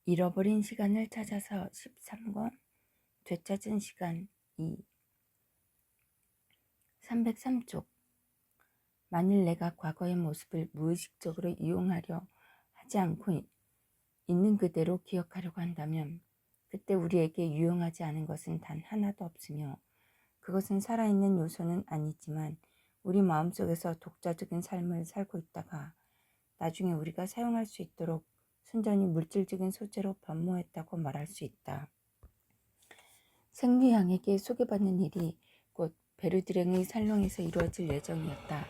잃어버린 시간을 찾아서 13권 되찾은 시간 2 303쪽. 만일 내가 과거의 모습을 무의식적으로 이용하려 하지 않고 있는 그대로 기억하려고 한다면 그때 우리에게 유용하지 않은 것은 단 하나도 없으며 그것은 살아있는 요소는 아니지만 우리 마음속에서 독자적인 삶을 살고 있다가 나중에 우리가 사용할 수 있도록 순전히 물질적인 소재로 변모했다고 말할 수 있다. 생리양에게 소개받는 일이 곧 베르드랭의 살롱에서 이루어질 예정이었다.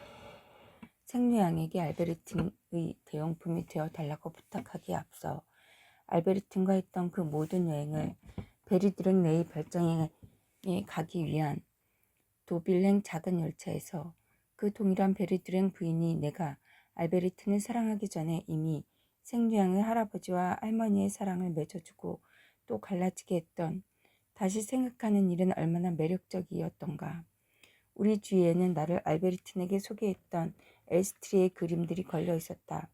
생리양에게 알베르틴의 대용품이 되어 달라고 부탁하기에 앞서 알베르틴과 했던 그 모든 여행을 베르드랭 내의 별장에 가기 위한 도빌랭 작은 열차에서 그 동일한 베르드랭 부인이 내가 알베르틴을 사랑하기 전에 이미 생리양의 할아버지와 할머니의 사랑을 맺어주고 또 갈라지게 했던 다시 생각하는 일은 얼마나 매력적이었던가. 우리 주위에는 나를 알베르틴에게 소개했던 엘스트리의 그림들이 걸려 있었다.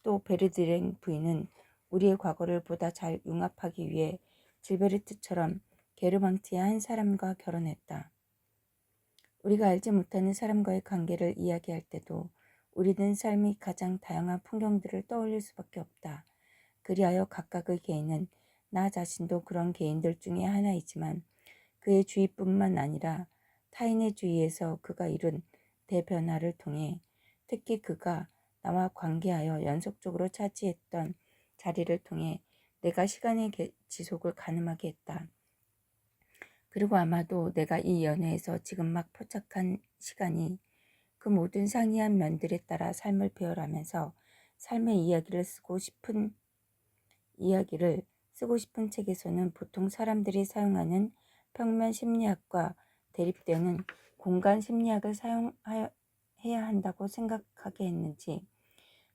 또 베르드랭 부인은 우리의 과거를 보다 잘 융합하기 위해 질베르트처럼 게르망트의 한 사람과 결혼했다. 우리가 알지 못하는 사람과의 관계를 이야기할 때도 우리는 삶의 가장 다양한 풍경들을 떠올릴 수밖에 없다. 그리하여 각각의 개인은 나 자신도 그런 개인들 중에 하나이지만 그의 주위뿐만 아니라 타인의 주위에서 그가 이룬 대변화를 통해 특히 그가 나와 관계하여 연속적으로 차지했던 자리를 통해 내가 시간의 지속을 가늠하게 했다. 그리고 아마도 내가 이 연애에서 지금 막 포착한 시간이 그 모든 상이한 면들에 따라 삶을 배열하면서 삶의 이야기를 쓰고 싶은 책에서는 보통 사람들이 사용하는 평면 심리학과 대립되는 공간 심리학을 사용해야 한다고 생각하게 했는지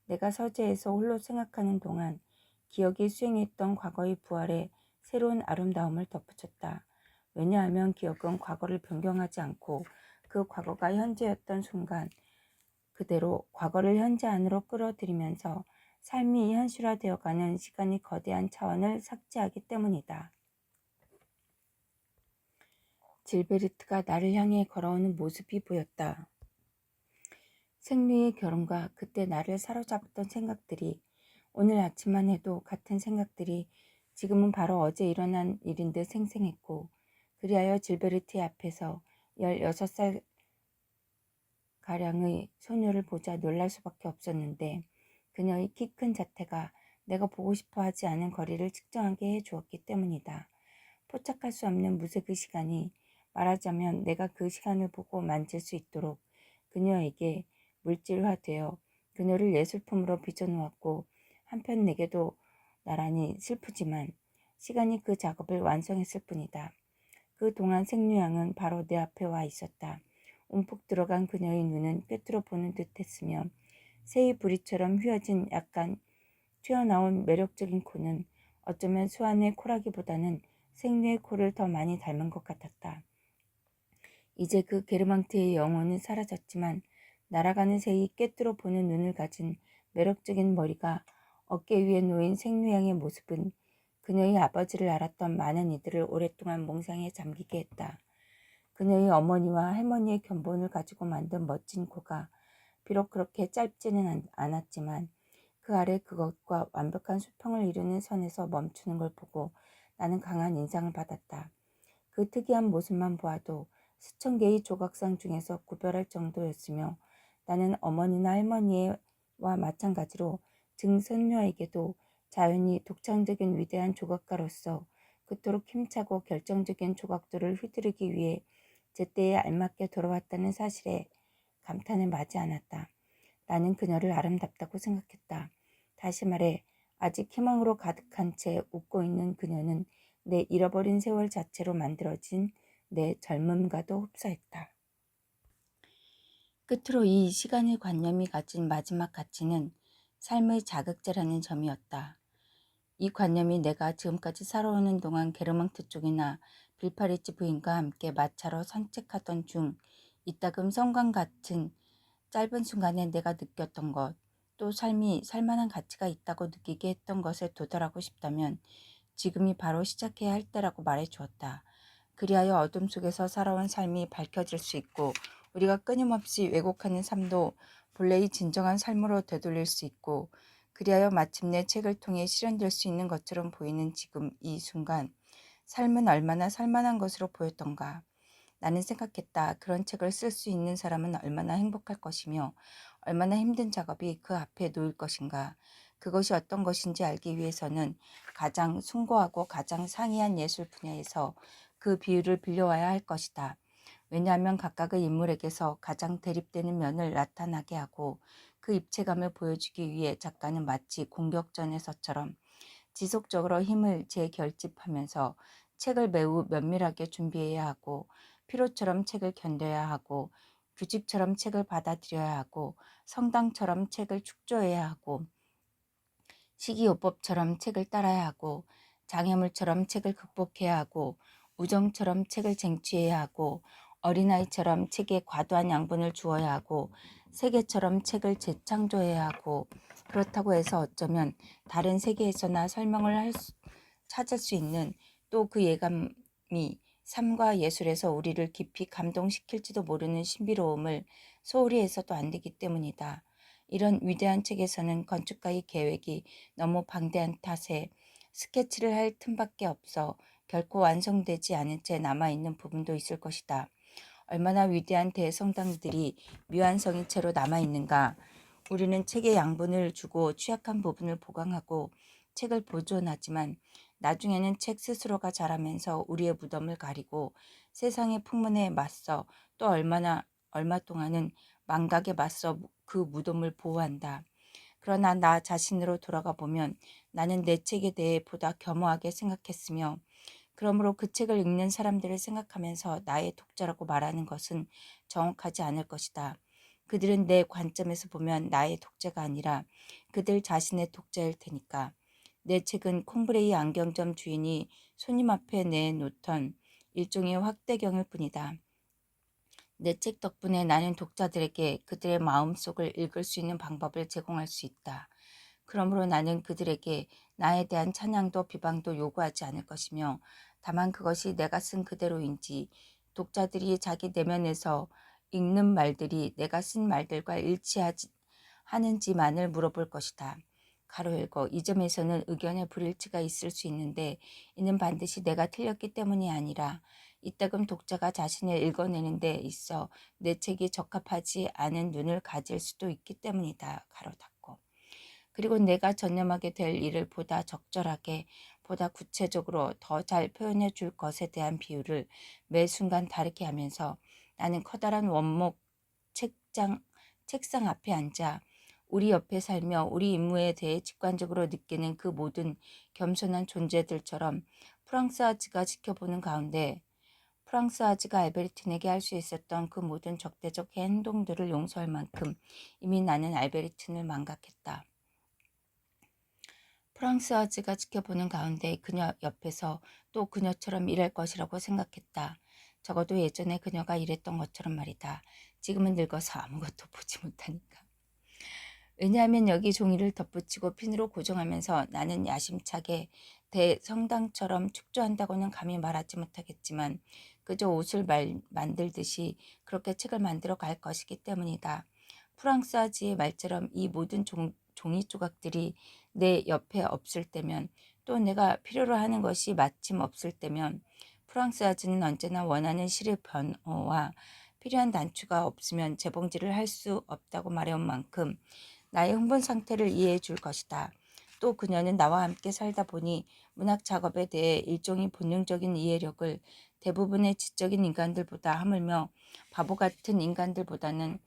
내가 서재에서 홀로 생각하는 동안 기억이 수행했던 과거의 부활에 새로운 아름다움을 덧붙였다. 왜냐하면 기억은 과거를 변경하지 않고 그 과거가 현재였던 순간 그대로 과거를 현재 안으로 끌어들이면서 삶이 현실화되어가는 시간이 거대한 차원을 삭제하기 때문이다. 질베르트가 나를 향해 걸어오는 모습이 보였다. 생리의 결혼과 그때 나를 사로잡았던 생각들이 오늘 아침만 해도 같은 생각들이 지금은 바로 어제 일어난 일인 듯 생생했고 그리하여 질베르트의 앞에서 16살 가량의 소녀를 보자 놀랄 수밖에 없었는데 그녀의 키 큰 자태가 내가 보고 싶어 하지 않은 거리를 측정하게 해주었기 때문이다. 포착할 수 없는 무색의 시간이 말하자면 내가 그 시간을 보고 만질 수 있도록 그녀에게 물질화되어 그녀를 예술품으로 빚어놓았고 한편 내게도 나란히 슬프지만 시간이 그 작업을 완성했을 뿐이다. 그 동안 생류양은 바로 내 앞에 와 있었다. 움푹 들어간 그녀의 눈은 꿰뚫어 보는 듯 했으며 새의 부리처럼 휘어진 약간 튀어나온 매력적인 코는 어쩌면 수완의 코라기보다는 생류의 코를 더 많이 닮은 것 같았다. 이제 그 게르망트의 영혼은 사라졌지만 날아가는 새의 꿰뚫어 보는 눈을 가진 매력적인 머리가 어깨 위에 놓인 생류양의 모습은 그녀의 아버지를 알았던 많은 이들을 오랫동안 몽상에 잠기게 했다. 그녀의 어머니와 할머니의 견본을 가지고 만든 멋진 코가 비록 그렇게 짧지는 않았지만 그 아래 그것과 완벽한 수평을 이루는 선에서 멈추는 걸 보고 나는 강한 인상을 받았다. 그 특이한 모습만 보아도 수천 개의 조각상 중에서 구별할 정도였으며 나는 어머니나 할머니와 마찬가지로 증손녀에게도 자연히 독창적인 위대한 조각가로서 그토록 힘차고 결정적인 조각들을 휘두르기 위해 제때에 알맞게 돌아왔다는 사실에 감탄을 마지 않았다. 나는 그녀를 아름답다고 생각했다. 다시 말해 아직 희망으로 가득한 채 웃고 있는 그녀는 내 잃어버린 세월 자체로 만들어진 내 젊음과도 흡사했다. 끝으로 이 시간의 관념이 가진 마지막 가치는 삶의 자극제라는 점이었다. 이 관념이 내가 지금까지 살아오는 동안 게르망트 쪽이나 빌파리치 부인과 함께 마차로 산책하던 중 이따금 성광 같은 짧은 순간에 내가 느꼈던 것, 또 삶이 살만한 가치가 있다고 느끼게 했던 것에 도달하고 싶다면 지금이 바로 시작해야 할 때라고 말해 주었다. 그리하여 어둠 속에서 살아온 삶이 밝혀질 수 있고 우리가 끊임없이 왜곡하는 삶도 본래의 진정한 삶으로 되돌릴 수 있고 그리하여 마침내 책을 통해 실현될 수 있는 것처럼 보이는 지금 이 순간 삶은 얼마나 살만한 것으로 보였던가. 나는 생각했다. 그런 책을 쓸 수 있는 사람은 얼마나 행복할 것이며 얼마나 힘든 작업이 그 앞에 놓일 것인가. 그것이 어떤 것인지 알기 위해서는 가장 숭고하고 가장 상이한 예술 분야에서 그 비유를 빌려와야 할 것이다. 왜냐하면 각각의 인물에게서 가장 대립되는 면을 나타나게 하고 그 입체감을 보여주기 위해 작가는 마치 공격전에서처럼 지속적으로 힘을 재결집하면서 책을 매우 면밀하게 준비해야 하고 피로처럼 책을 견뎌야 하고 규칙처럼 책을 받아들여야 하고 성당처럼 책을 축조해야 하고 식이요법처럼 책을 따라야 하고 장애물처럼 책을 극복해야 하고 우정처럼 책을 쟁취해야 하고 어린아이처럼 책에 과도한 양분을 주어야 하고 세계처럼 책을 재창조해야 하고 그렇다고 해서 어쩌면 다른 세계에서나 설명을 찾을 수 있는 또 그 예감이 삶과 예술에서 우리를 깊이 감동시킬지도 모르는 신비로움을 소홀히 해서도 안 되기 때문이다. 이런 위대한 책에서는 건축가의 계획이 너무 방대한 탓에 스케치를 할 틈밖에 없어 결코 완성되지 않은 채 남아있는 부분도 있을 것이다. 얼마나 위대한 대성당들이 미완성인 채로 남아있는가. 우리는 책에 양분을 주고 취약한 부분을 보강하고 책을 보존하지만 나중에는 책 스스로가 자라면서 우리의 무덤을 가리고 세상의 풍문에 맞서 또 얼마 동안은 망각에 맞서 그 무덤을 보호한다. 그러나 나 자신으로 돌아가 보면 나는 내 책에 대해 보다 겸허하게 생각했으며 그러므로 그 책을 읽는 사람들을 생각하면서 나의 독자라고 말하는 것은 정확하지 않을 것이다. 그들은 내 관점에서 보면 나의 독자가 아니라 그들 자신의 독자일 테니까. 내 책은 콩브레이 안경점 주인이 손님 앞에 내놓던 일종의 확대경일 뿐이다. 내 책 덕분에 나는 독자들에게 그들의 마음속을 읽을 수 있는 방법을 제공할 수 있다. 그러므로 나는 그들에게 나에 대한 찬양도 비방도 요구하지 않을 것이며 다만 그것이 내가 쓴 그대로인지 독자들이 자기 내면에서 읽는 말들이 내가 쓴 말들과 일치하는지만을 물어볼 것이다. 가로 열고 이 점에서는 의견의 불일치가 있을 수 있는데 이는 반드시 내가 틀렸기 때문이 아니라 이따금 독자가 자신을 읽어내는 데 있어 내 책이 적합하지 않은 눈을 가질 수도 있기 때문이다. 가로 닫고. 그리고 내가 전념하게 될 일을 보다 적절하게, 보다 구체적으로 더 잘 표현해 줄 것에 대한 비유를 매 순간 다르게 하면서 나는 커다란 원목 책상 앞에 앉아 우리 옆에 살며 우리 임무에 대해 직관적으로 느끼는 그 모든 겸손한 존재들처럼 프랑스 아즈가 지켜보는 가운데 프랑스 아즈가 알베르틴에게 할 수 있었던 그 모든 적대적 행동들을 용서할 만큼 이미 나는 알베르틴을 망각했다. 프랑스 아즈가 지켜보는 가운데 그녀 옆에서 또 그녀처럼 일할 것이라고 생각했다. 적어도 예전에 그녀가 일했던 것처럼 말이다. 지금은 늙어서 아무것도 보지 못하니까. 왜냐하면 여기 종이를 덧붙이고 핀으로 고정하면서 나는 야심차게 대성당처럼 축조한다고는 감히 말하지 못하겠지만 그저 옷을 만들듯이 그렇게 책을 만들어 갈 것이기 때문이다. 프랑스 아지의 말처럼 이 모든 종이 조각들이 내 옆에 없을 때면 또 내가 필요로 하는 것이 마침 없을 때면 프랑스 아지는 언제나 원하는 시의 변호와 필요한 단추가 없으면 재봉질을 할 수 없다고 말해온 만큼 나의 흥분 상태를 이해해 줄 것이다. 또 그녀는 나와 함께 살다 보니 문학 작업에 대해 일종의 본능적인 이해력을 대부분의 지적인 인간들보다 하물며 바보 같은 인간들보다는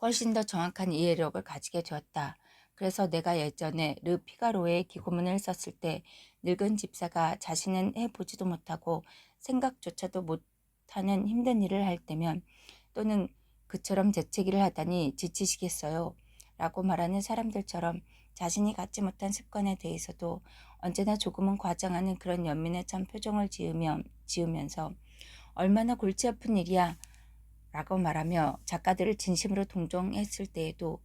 훨씬 더 정확한 이해력을 가지게 되었다. 그래서 내가 예전에 르 피가로의 기고문을 썼을 때 늙은 집사가 자신은 해보지도 못하고 생각조차도 못하는 힘든 일을 할 때면 또는 그처럼 재채기를 하다니 지치시겠어요? 라고 말하는 사람들처럼 자신이 갖지 못한 습관에 대해서도 언제나 조금은 과장하는 그런 연민에 찬 표정을 지으면서 얼마나 골치 아픈 일이야 라고 말하며 작가들을 진심으로 동정했을 때에도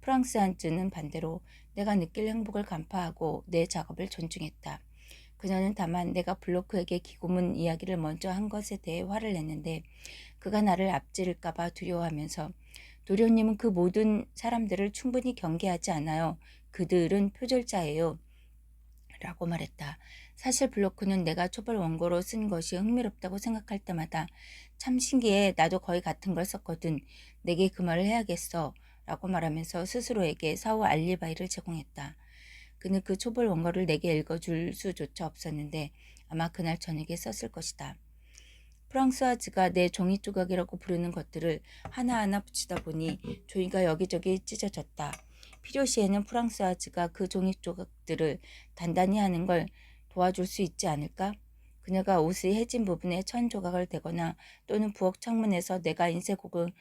프랑스 한즈는 반대로 내가 느낄 행복을 간파하고 내 작업을 존중했다. 그녀는 다만 내가 블로크에게 기고문 이야기를 먼저 한 것에 대해 화를 냈는데 그가 나를 앞지를까봐 두려워하면서 도련님은 그 모든 사람들을 충분히 경계하지 않아요. 그들은 표절자예요. 라고 말했다. 사실 블로크는 내가 초벌 원고로 쓴 것이 흥미롭다고 생각할 때마다 참 신기해. 나도 거의 같은 걸 썼거든. 내게 그 말을 해야겠어. 라고 말하면서 스스로에게 사후 알리바이를 제공했다. 그는 그 초벌 원고를 내게 읽어줄 수조차 없었는데 아마 그날 저녁에 썼을 것이다. 프랑스와즈가 내 종이 조각이라고 부르는 것들을 하나하나 붙이다 보니 종이가 여기저기 찢어졌다. 필요시에는 프랑스와즈가 그 종이 조각들을 단단히 하는 걸 도와줄 수 있지 않을까? 그녀가 옷의 해진 부분에 천 조각을 대거나 또는 부엌 창문에서 내가 인쇄공을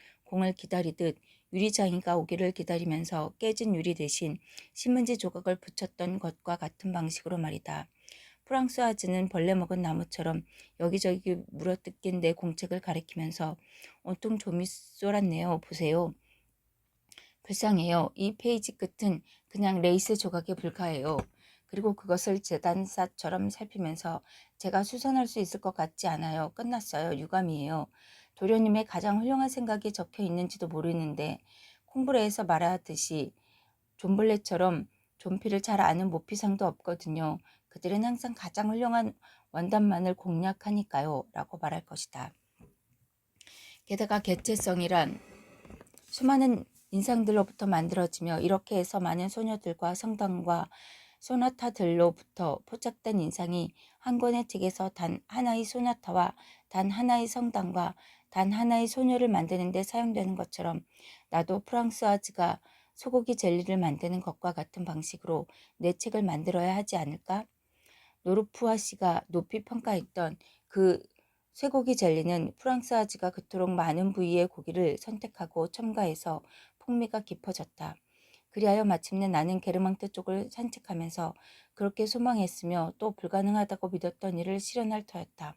기다리듯 유리장이가 오기를 기다리면서 깨진 유리 대신 신문지 조각을 붙였던 것과 같은 방식으로 말이다. 프랑스와즈는 벌레 먹은 나무처럼 여기저기 물어뜯긴 내 공책을 가리키면서 온통 좀이 쏠았네요. 보세요. 불쌍해요. 이 페이지 끝은 그냥 레이스 조각에 불과해요. 그리고 그것을 재단사처럼 살피면서 제가 수선할 수 있을 것 같지 않아요. 끝났어요. 유감이에요. 도련님의 가장 훌륭한 생각이 적혀 있는지도 모르는데 콩브레에서 말하듯이 존블레처럼 존피를 잘 아는 모피상도 없거든요. 그들은 항상 가장 훌륭한 원단만을 공략하니까요. 라고 말할 것이다. 게다가 개체성이란 수많은 인상들로부터 만들어지며 이렇게 해서 많은 소녀들과 성당과 소나타들로부터 포착된 인상이 한 권의 책에서 단 하나의 소나타와 단 하나의 성당과 단 하나의 소녀를 만드는 데 사용되는 것처럼 나도 프랑스와즈가 소고기 젤리를 만드는 것과 같은 방식으로 내 책을 만들어야 하지 않을까? 노르푸아 씨가 높이 평가했던 그 쇠고기 젤리는 프랑스와즈가 그토록 많은 부위의 고기를 선택하고 첨가해서 풍미가 깊어졌다. 그리하여 마침내 나는 게르망트 쪽을 산책하면서 그렇게 소망했으며 또 불가능하다고 믿었던 일을 실현할 터였다.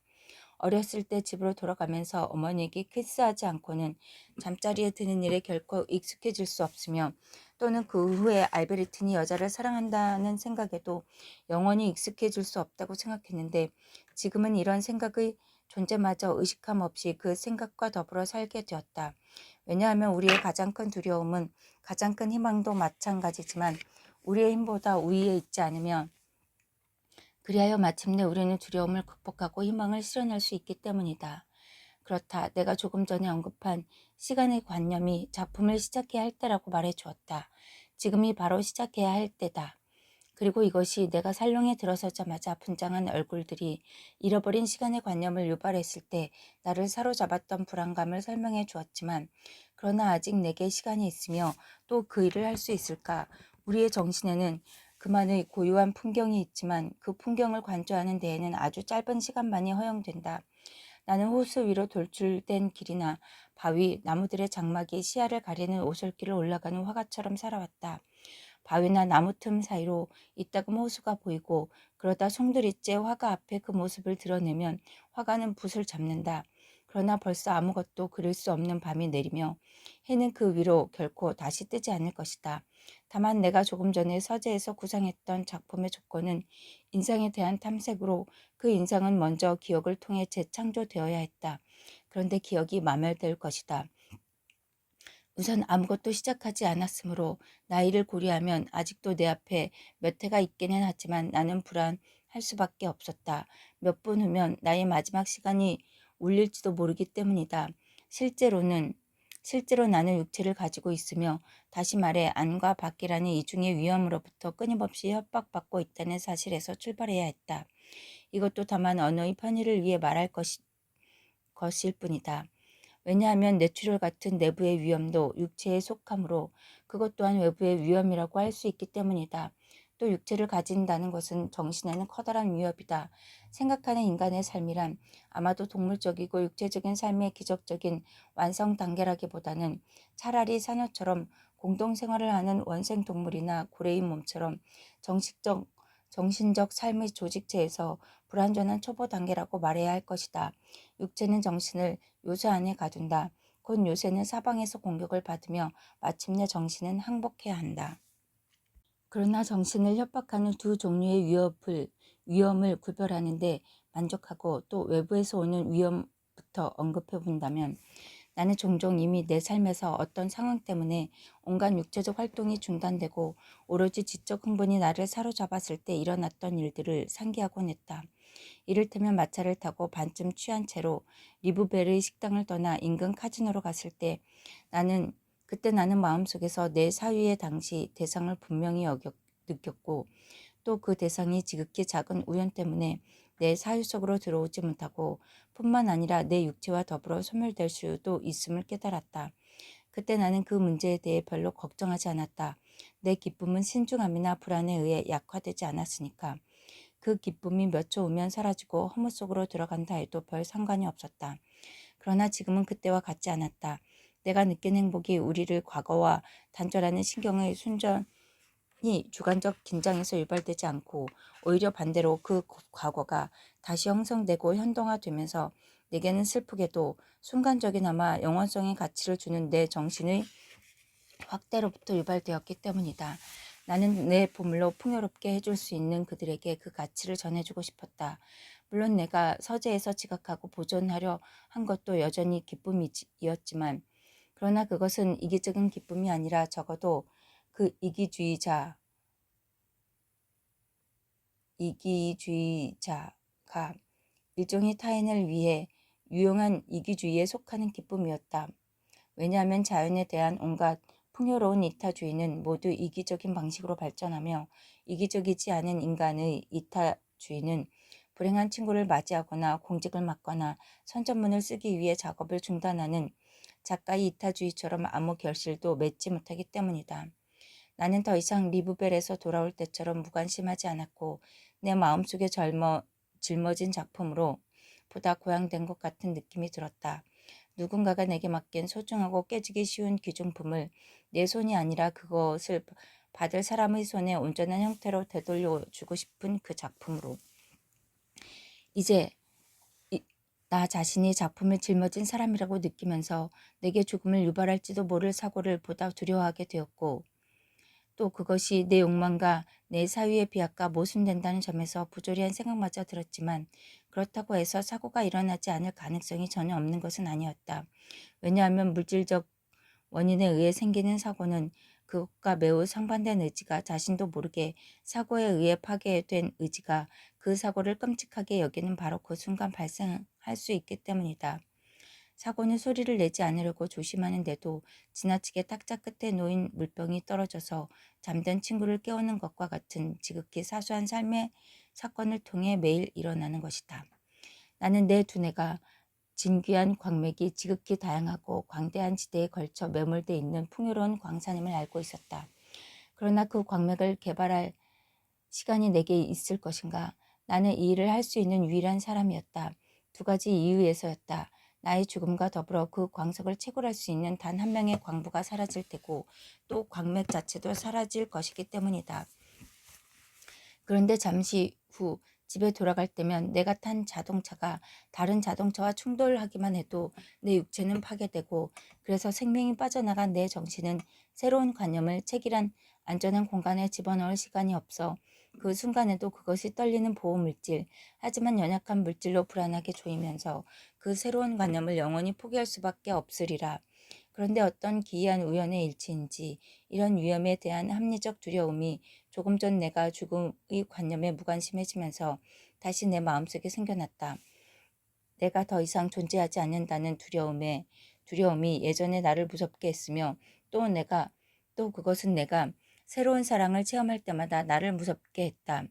어렸을 때 집으로 돌아가면서 어머니에게 키스하지 않고는 잠자리에 드는 일에 결코 익숙해질 수 없으며 또는 그 후에 알베르틴이 여자를 사랑한다는 생각에도 영원히 익숙해질 수 없다고 생각했는데 지금은 이런 생각의 존재마저 의식함 없이 그 생각과 더불어 살게 되었다. 왜냐하면 우리의 가장 큰 두려움은 가장 큰 희망도 마찬가지지만 우리의 힘보다 우위에 있지 않으면 그리하여 마침내 우리는 두려움을 극복하고 희망을 실현할 수 있기 때문이다. 그렇다. 내가 조금 전에 언급한 시간의 관념이 작품을 시작해야 할 때라고 말해 주었다. 지금이 바로 시작해야 할 때다. 그리고 이것이 내가 살롱에 들어서자마자 분장한 얼굴들이 잃어버린 시간의 관념을 유발했을 때 나를 사로잡았던 불안감을 설명해 주었지만 그러나 아직 내게 시간이 있으며 또 그 일을 할 수 있을까? 우리의 정신에는 그만의 고유한 풍경이 있지만 그 풍경을 관조하는 데에는 아주 짧은 시간만이 허용된다. 나는 호수 위로 돌출된 길이나 바위, 나무들의 장막이 시야를 가리는 오솔길을 올라가는 화가처럼 살아왔다. 바위나 나무 틈 사이로 이따금 호수가 보이고 그러다 송두리째 화가 앞에 그 모습을 드러내면 화가는 붓을 잡는다. 그러나 벌써 아무것도 그릴 수 없는 밤이 내리며 해는 그 위로 결코 다시 뜨지 않을 것이다. 다만 내가 조금 전에 서재에서 구상했던 작품의 조건은 인상에 대한 탐색으로 그 인상은 먼저 기억을 통해 재창조되어야 했다. 그런데 기억이 마멸될 것이다. 우선 아무것도 시작하지 않았으므로 나이를 고려하면 아직도 내 앞에 몇 해가 있기는 하지만 나는 불안할 수밖에 없었다. 몇 분 후면 나의 마지막 시간이 울릴지도 모르기 때문이다. 실제로 나는 육체를 가지고 있으며 다시 말해 안과 밖이라는 이중의 위험으로부터 끊임없이 협박받고 있다는 사실에서 출발해야 했다. 이것도 다만 언어의 편의를 위해 말할 것일 뿐이다. 왜냐하면 뇌출혈 같은 내부의 위험도 육체에 속하므로 그것 또한 외부의 위험이라고 할 수 있기 때문이다. 또 육체를 가진다는 것은 정신에는 커다란 위협이다. 생각하는 인간의 삶이란 아마도 동물적이고 육체적인 삶의 기적적인 완성 단계라기보다는 차라리 산호처럼 공동생활을 하는 원생동물이나 고래의 몸처럼 정신적 삶의 조직체에서 불완전한 초보 단계라고 말해야 할 것이다. 육체는 정신을 요소 안에 가둔다. 곧 요새는 사방에서 공격을 받으며 마침내 정신은 항복해야 한다. 그러나 정신을 협박하는 두 종류의 위험을 구별하는데 만족하고 또 외부에서 오는 위험부터 언급해 본다면 나는 종종 이미 내 삶에서 어떤 상황 때문에 온갖 육체적 활동이 중단되고 오로지 지적 흥분이 나를 사로잡았을 때 일어났던 일들을 상기하곤 했다. 이를테면 마차를 타고 반쯤 취한 채로 리브베르의 식당을 떠나 인근 카지노로 갔을 때 그때 나는 마음속에서 내 사위의 당시 대상을 분명히 느꼈고 또 그 대상이 지극히 작은 우연 때문에 내 사유 속으로 들어오지 못하고 뿐만 아니라 내 육체와 더불어 소멸될 수도 있음을 깨달았다. 그때 나는 그 문제에 대해 별로 걱정하지 않았다. 내 기쁨은 신중함이나 불안에 의해 약화되지 않았으니까. 그 기쁨이 몇 초 오면 사라지고 허무 속으로 들어간다 해도 별 상관이 없었다. 그러나 지금은 그때와 같지 않았다. 내가 느낀 행복이 우리를 과거와 단절하는 신경의 순전히 주관적 긴장에서 유발되지 않고 오히려 반대로 그 과거가 다시 형성되고 현동화되면서 내게는 슬프게도 순간적이나마 영원성의 가치를 주는 내 정신의 확대로부터 유발되었기 때문이다. 나는 내 보물로 풍요롭게 해줄 수 있는 그들에게 그 가치를 전해주고 싶었다. 물론 내가 서재에서 지각하고 보존하려 한 것도 여전히 기쁨이었지만 그러나 그것은 이기적인 기쁨이 아니라 적어도 그 이기주의자가 일종의 타인을 위해 유용한 이기주의에 속하는 기쁨이었다. 왜냐하면 자연에 대한 온갖 풍요로운 이타주의는 모두 이기적인 방식으로 발전하며 이기적이지 않은 인간의 이타주의는 불행한 친구를 맞이하거나 공직을 맡거나 선전문을 쓰기 위해 작업을 중단하는 작가의 이타주의처럼 아무 결실도 맺지 못하기 때문이다. 나는 더 이상 리브벨에서 돌아올 때처럼 무관심하지 않았고 내 마음속에 짊어진 작품으로 보다 고양된 것 같은 느낌이 들었다. 누군가가 내게 맡긴 소중하고 깨지기 쉬운 귀중품을 내 손이 아니라 그것을 받을 사람의 손에 온전한 형태로 되돌려주고 싶은 그 작품으로. 이제 나 자신이 작품을 짊어진 사람이라고 느끼면서 내게 죽음을 유발할지도 모를 사고를 보다 두려워하게 되었고 또 그것이 내 욕망과 내 사위의 비약과 모순된다는 점에서 부조리한 생각마저 들었지만 그렇다고 해서 사고가 일어나지 않을 가능성이 전혀 없는 것은 아니었다. 왜냐하면 물질적 원인에 의해 생기는 사고는 그것과 매우 상반된 의지가 자신도 모르게 사고에 의해 파괴된 의지가 그 사고를 끔찍하게 여기는 바로 그 순간 발생할 수 있기 때문이다. 사고는 소리를 내지 않으려고 조심하는데도 지나치게 탁자 끝에 놓인 물병이 떨어져서 잠든 친구를 깨우는 것과 같은 지극히 사소한 삶의 사건을 통해 매일 일어나는 것이다. 나는 내 두뇌가 진귀한 광맥이 지극히 다양하고 광대한 지대에 걸쳐 매몰돼 있는 풍요로운 광산임을 알고 있었다. 그러나 그 광맥을 개발할 시간이 내게 있을 것인가? 나는 이 일을 할 수 있는 유일한 사람이었다. 두 가지 이유에서였다. 나의 죽음과 더불어 그 광석을 채굴할 수 있는 단 한 명의 광부가 사라질 테고 또 광맥 자체도 사라질 것이기 때문이다. 그런데 잠시 후 집에 돌아갈 때면 내가 탄 자동차가 다른 자동차와 충돌하기만 해도 내 육체는 파괴되고 그래서 생명이 빠져나간 내 정신은 새로운 관념을 책이란 안전한 공간에 집어넣을 시간이 없어 그 순간에도 그것이 떨리는 보호물질, 하지만 연약한 물질로 불안하게 조이면서 그 새로운 관념을 영원히 포기할 수밖에 없으리라. 그런데 어떤 기이한 우연의 일치인지 이런 위험에 대한 합리적 두려움이 조금 전 내가 죽음의 관념에 무관심해지면서 다시 내 마음속에 생겨났다. 내가 더 이상 존재하지 않는다는 두려움이 예전에 나를 무섭게 했으며 또 그것은 내가 새로운 사랑을 체험할 때마다 나를 무섭게 했다.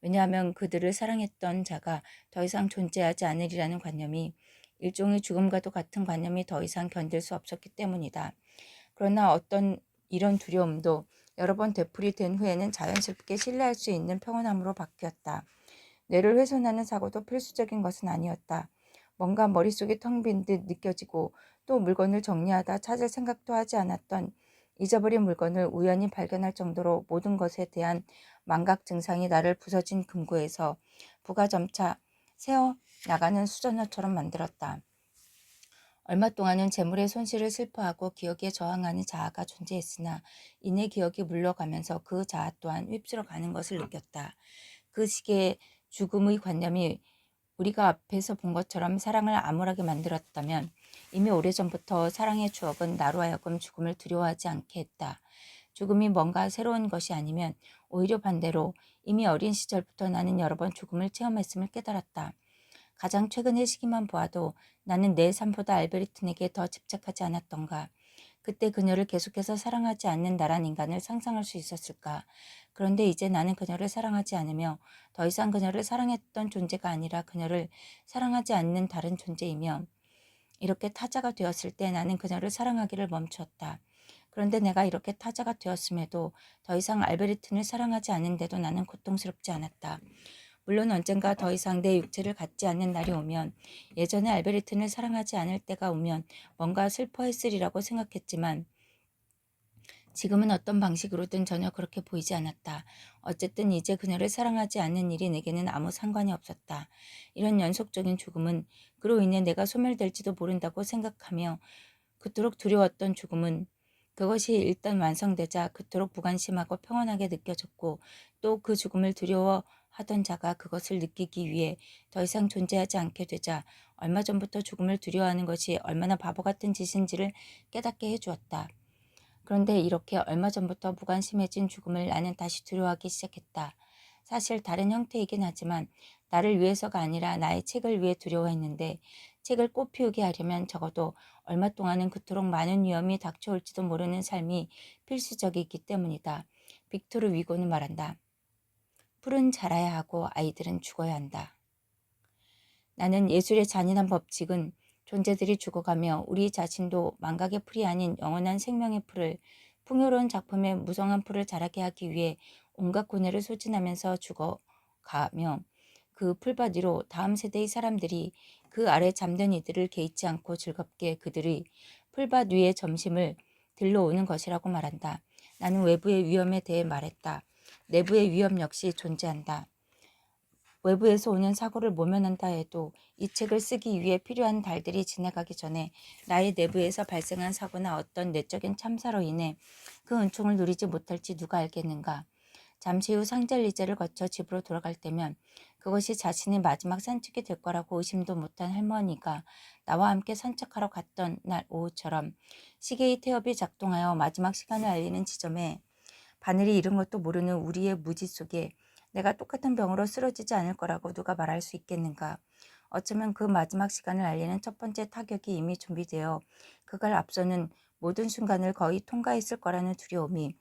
왜냐하면 그들을 사랑했던 자가 더 이상 존재하지 않으리라는 관념이 일종의 죽음과도 같은 관념이 더 이상 견딜 수 없었기 때문이다. 그러나 이런 두려움도 여러 번 되풀이된 후에는 자연스럽게 신뢰할 수 있는 평온함으로 바뀌었다. 뇌를 훼손하는 사고도 필수적인 것은 아니었다. 뭔가 머릿속이 텅 빈 듯 느껴지고 또 물건을 정리하다 찾을 생각도 하지 않았던 잊어버린 물건을 우연히 발견할 정도로 모든 것에 대한 망각 증상이 나를 부서진 금고에서 부가 점차 새어 나가는 수전어처럼 만들었다. 얼마 동안은 재물의 손실을 슬퍼하고 기억에 저항하는 자아가 존재했으나 이내 기억이 물러가면서 그 자아 또한 휩쓸어 가는 것을 느꼈다. 그 시기에 죽음의 관념이 우리가 앞에서 본 것처럼 사랑을 암울하게 만들었다면 이미 오래전부터 사랑의 추억은 나로 하여금 죽음을 두려워하지 않게 했다. 죽음이 뭔가 새로운 것이 아니면 오히려 반대로 이미 어린 시절부터 나는 여러 번 죽음을 체험했음을 깨달았다. 가장 최근의 시기만 보아도 나는 내 삶보다 알베르틴에게 더 집착하지 않았던가. 그때 그녀를 계속해서 사랑하지 않는 나란 인간을 상상할 수 있었을까. 그런데 이제 나는 그녀를 사랑하지 않으며 더 이상 그녀를 사랑했던 존재가 아니라 그녀를 사랑하지 않는 다른 존재이며 이렇게 타자가 되었을 때 나는 그녀를 사랑하기를 멈추었다. 그런데 내가 이렇게 타자가 되었음에도 더 이상 알베르틴을 사랑하지 않는데도 나는 고통스럽지 않았다. 물론 언젠가 더 이상 내 육체를 갖지 않는 날이 오면 예전에 알베르틴을 사랑하지 않을 때가 오면 뭔가 슬퍼했으리라고 생각했지만 지금은 어떤 방식으로든 전혀 그렇게 보이지 않았다. 어쨌든 이제 그녀를 사랑하지 않는 일이 내게는 아무 상관이 없었다. 이런 연속적인 죽음은 그로 인해 내가 소멸될지도 모른다고 생각하며 그토록 두려웠던 죽음은 그것이 일단 완성되자 그토록 무관심하고 평온하게 느껴졌고 또 그 죽음을 두려워하던 자가 그것을 느끼기 위해 더 이상 존재하지 않게 되자 얼마 전부터 죽음을 두려워하는 것이 얼마나 바보 같은 짓인지를 깨닫게 해주었다. 그런데 이렇게 얼마 전부터 무관심해진 죽음을 나는 다시 두려워하기 시작했다. 사실 다른 형태이긴 하지만 나를 위해서가 아니라 나의 책을 위해 두려워했는데 책을 꽃피우게 하려면 적어도 얼마 동안은 그토록 많은 위험이 닥쳐올지도 모르는 삶이 필수적이기 때문이다. 빅토르 위고는 말한다. 풀은 자라야 하고 아이들은 죽어야 한다. 나는 예술의 잔인한 법칙은 존재들이 죽어가며 우리 자신도 망각의 풀이 아닌 영원한 생명의 풀을 풍요로운 작품의 무성한 풀을 자라게 하기 위해 온갖 고뇌를 소진하면서 죽어가며 그 풀밭 위로 다음 세대의 사람들이 그 아래 잠든 이들을 개의치 않고 즐겁게 그들의 풀밭 위에 점심을 들러오는 것이라고 말한다. 나는 외부의 위험에 대해 말했다. 내부의 위험 역시 존재한다. 외부에서 오는 사고를 모면한다 해도 이 책을 쓰기 위해 필요한 달들이 지나가기 전에 나의 내부에서 발생한 사고나 어떤 내적인 참사로 인해 그 은총을 누리지 못할지 누가 알겠는가. 잠시 후 상젤리제를 거쳐 집으로 돌아갈 때면 그것이 자신의 마지막 산책이 될 거라고 의심도 못한 할머니가 나와 함께 산책하러 갔던 날 오후처럼 시계의 태엽이 작동하여 마지막 시간을 알리는 지점에 바늘이 잃은 것도 모르는 우리의 무지 속에 내가 똑같은 병으로 쓰러지지 않을 거라고 누가 말할 수 있겠는가. 어쩌면 그 마지막 시간을 알리는 첫 번째 타격이 이미 준비되어 그걸 앞서는 모든 순간을 거의 통과했을 거라는 두려움이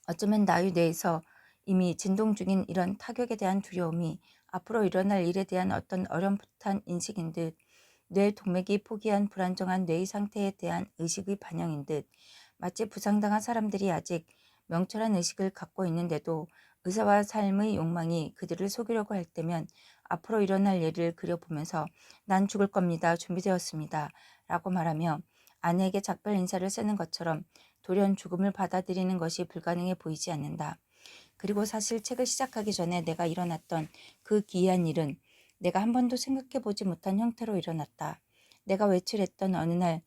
어쩌면 나의 뇌에서 이미 진동 중인 이런 타격에 대한 두려움이 앞으로 일어날 일에 대한 어떤 어렴풋한 인식인 듯 뇌 동맥이 포기한 불안정한 뇌의 상태에 대한 의식의 반영인 듯 마치 부상당한 사람들이 아직 명철한 의식을 갖고 있는데도 의사와 삶의 욕망이 그들을 속이려고 할 때면 앞으로 일어날 일을 그려보면서 난 죽을 겁니다. 준비되었습니다. 라고 말하며 아내에게 작별 인사를 쓰는 것처럼 돌연 죽음을 받아들이는 것이 불가능해 보이지 않는다. 그리고 사실 책을 시작하기 전에 내가 일어났던 그 기이한 일은 내가 한 번도 생각해 보지 못한 형태로 일어났다. 내가 외출했던 어느 날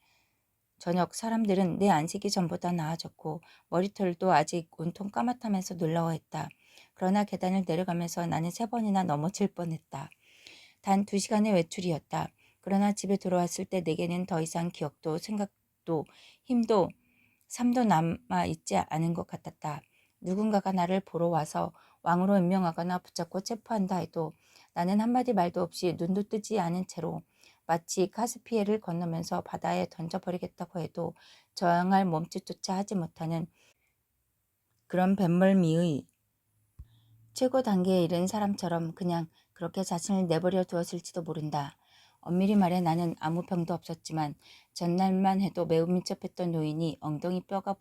저녁 사람들은 내 안색이 전보다 나아졌고 머리털도 아직 온통 까맣다면서 놀라워했다. 그러나 계단을 내려가면서 나는 3번이나 넘어질 뻔했다. 단 2시간의 외출이었다. 그러나 집에 돌아왔을 때 내게는 더 이상 기억도 생각도 힘도 삶도 남아있지 않은 것 같았다. 누군가가 나를 보러 와서 왕으로 임명하거나 붙잡고 체포한다 해도 나는 한마디 말도 없이 눈도 뜨지 않은 채로 마치 카스피해를 건너면서 바다에 던져버리겠다고 해도 저항할 몸짓조차 하지 못하는 그런 뱃멀미의 최고 단계에 이른 사람처럼 그냥 그렇게 자신을 내버려 두었을지도 모른다. 엄밀히 말해 나는 아무 병도 없었지만 전날만 해도 매우 민첩했던 노인이 엉덩이 뼈가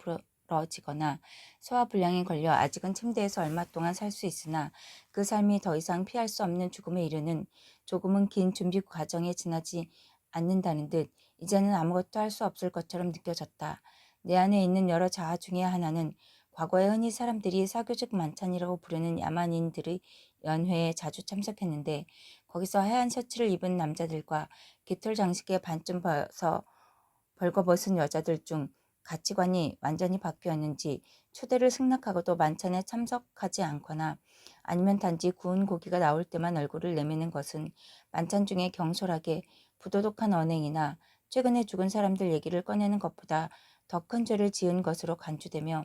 부러지거나 소화불량에 걸려 아직은 침대에서 얼마 동안 살 수 있으나 그 삶이 더 이상 피할 수 없는 죽음에 이르는 조금은 긴 준비 과정에 지나지 않는다는 듯 이제는 아무것도 할 수 없을 것처럼 느껴졌다. 내 안에 있는 여러 자아 중에 하나는 과거에 흔히 사람들이 사교적 만찬이라고 부르는 야만인들의 연회에 자주 참석했는데 거기서 하얀 셔츠를 입은 남자들과 깃털 장식에 반쯤 벌거벗은 여자들 중 가치관이 완전히 바뀌었는지 초대를 승낙하고도 만찬에 참석하지 않거나 아니면 단지 구운 고기가 나올 때만 얼굴을 내미는 것은 만찬 중에 경솔하게 부도덕한 언행이나 최근에 죽은 사람들 얘기를 꺼내는 것보다 더 큰 죄를 지은 것으로 간주되며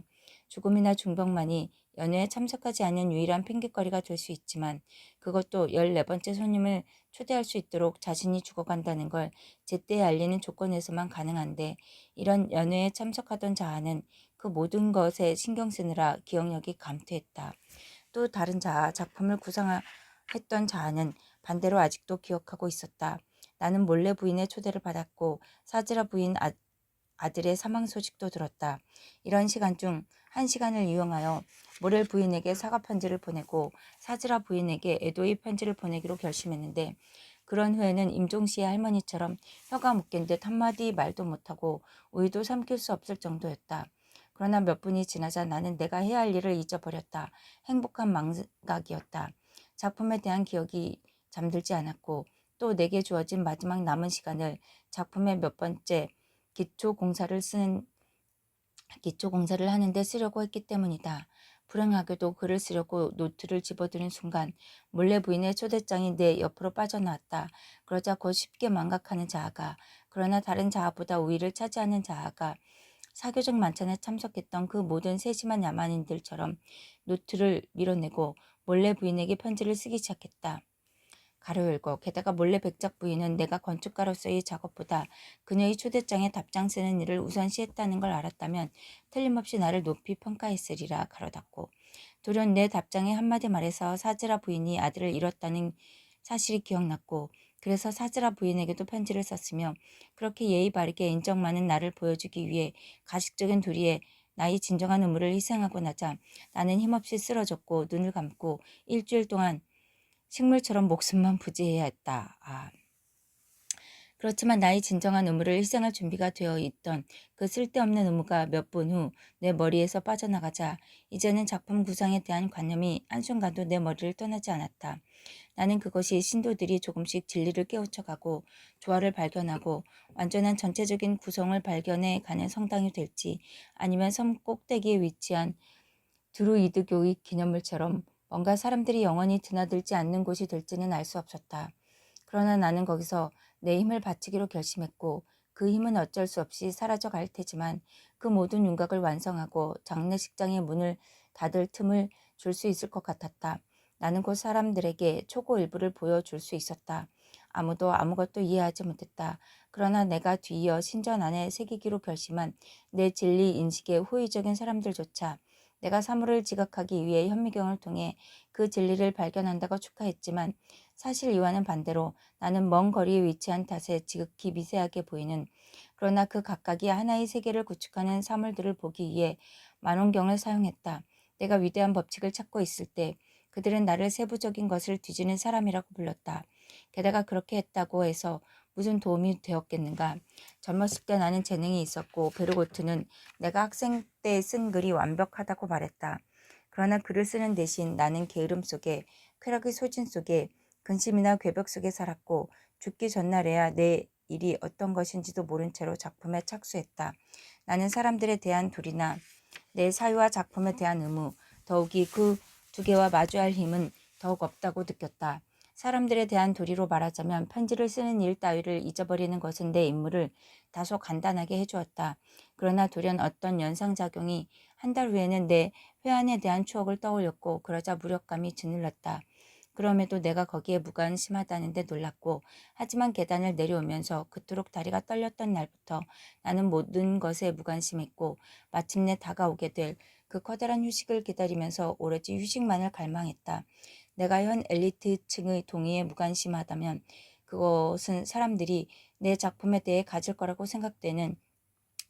죽음이나 중병만이 연회에 참석하지 않는 유일한 핑곗거리가 될 수 있지만 그것도 14번째 손님을 초대할 수 있도록 자신이 죽어간다는 걸 제때 알리는 조건에서만 가능한데 이런 연회에 참석하던 자아는 그 모든 것에 신경 쓰느라 기억력이 감퇴했다. 또 다른 자아, 작품을 구상했던 자아는 반대로 아직도 기억하고 있었다. 나는 몰래 부인의 초대를 받았고 사즈라 부인 아들의 사망 소식도 들었다. 이런 시간 중 한 시간을 이용하여 모렐 부인에게 사과 편지를 보내고 사즈라 부인에게 애도의 편지를 보내기로 결심했는데 그런 후에는 임종씨의 할머니처럼 혀가 묶인 듯 한마디 말도 못하고 우유도 삼킬 수 없을 정도였다. 그러나 몇 분이 지나자 나는 내가 해야 할 일을 잊어버렸다. 행복한 망각이었다. 작품에 대한 기억이 잠들지 않았고 또 내게 주어진 마지막 남은 시간을 작품의 몇 번째 기초 공사를 하는데 쓰려고 했기 때문이다. 불행하게도 글을 쓰려고 노트를 집어드는 순간 몰래 부인의 초대장이 내 옆으로 빠져나왔다. 그러자 곧 쉽게 망각하는 자아가, 그러나 다른 자아보다 우위를 차지하는 자아가 사교적 만찬에 참석했던 그 모든 세심한 야만인들처럼 노트를 밀어내고 몰래 부인에게 편지를 쓰기 시작했다. 가로 열고 게다가 몰래 백작 부인은 내가 건축가로서의 작업보다 그녀의 초대장에 답장 쓰는 일을 우선시했다는 걸 알았다면 틀림없이 나를 높이 평가했으리라 가로 닫고 돌연 내 답장에 한마디 말해서 사즈라 부인이 아들을 잃었다는 사실이 기억났고 그래서 사즈라 부인에게도 편지를 썼으며 그렇게 예의 바르게 인정 많은 나를 보여주기 위해 가식적인 도리에 나의 진정한 의무를 희생하고 나자 나는 힘없이 쓰러졌고 눈을 감고 일주일 동안 식물처럼 목숨만 부지해야 했다. 그렇지만 나의 진정한 의무를 희생할 준비가 되어 있던 그 쓸데없는 의무가 몇 분 후 내 머리에서 빠져나가자 이제는 작품 구상에 대한 관념이 한순간도 내 머리를 떠나지 않았다. 나는 그것이 신도들이 조금씩 진리를 깨우쳐가고 조화를 발견하고 완전한 전체적인 구성을 발견해 가는 성당이 될지 아니면 섬 꼭대기에 위치한 드루이드교의 기념물처럼 뭔가 사람들이 영원히 드나들지 않는 곳이 될지는 알 수 없었다. 그러나 나는 거기서 내 힘을 바치기로 결심했고 그 힘은 어쩔 수 없이 사라져 갈 테지만 그 모든 윤곽을 완성하고 장례식장의 문을 닫을 틈을 줄 수 있을 것 같았다. 나는 곧 사람들에게 초고 일부를 보여줄 수 있었다. 아무도 아무것도 이해하지 못했다. 그러나 내가 뒤이어 신전 안에 새기기로 결심한 내 진리 인식에 호의적인 사람들조차 내가 사물을 지각하기 위해 현미경을 통해 그 진리를 발견한다고 축하했지만 사실 이와는 반대로 나는 먼 거리에 위치한 탓에 지극히 미세하게 보이는 그러나 그 각각이 하나의 세계를 구축하는 사물들을 보기 위해 만원경을 사용했다. 내가 위대한 법칙을 찾고 있을 때 그들은 나를 세부적인 것을 뒤지는 사람이라고 불렀다. 게다가 그렇게 했다고 해서 무슨 도움이 되었겠는가. 젊었을 때 나는 재능이 있었고 베르고트는 내가 학생 때 쓴 글이 완벽하다고 말했다. 그러나 글을 쓰는 대신 나는 게으름 속에 쾌락의 소진 속에 근심이나 괴벽 속에 살았고 죽기 전날에야 내 일이 어떤 것인지도 모른 채로 작품에 착수했다. 나는 사람들에 대한 도리나 내 사유와 작품에 대한 의무, 더욱이 그 두 개와 마주할 힘은 더욱 없다고 느꼈다. 사람들에 대한 도리로 말하자면 편지를 쓰는 일 따위를 잊어버리는 것은 내 임무를 다소 간단하게 해주었다. 그러나 돌연 어떤 연상작용이 한 달 후에는 내 회한에 대한 추억을 떠올렸고 그러자 무력감이 짓눌렀다. 그럼에도 내가 거기에 무관심하다는데 놀랐고 하지만 계단을 내려오면서 그토록 다리가 떨렸던 날부터 나는 모든 것에 무관심했고 마침내 다가오게 될 그 커다란 휴식을 기다리면서 오로지 휴식만을 갈망했다. 내가 현 엘리트층의 동의에 무관심하다면 그것은 사람들이 내 작품에 대해 가질 거라고 생각되는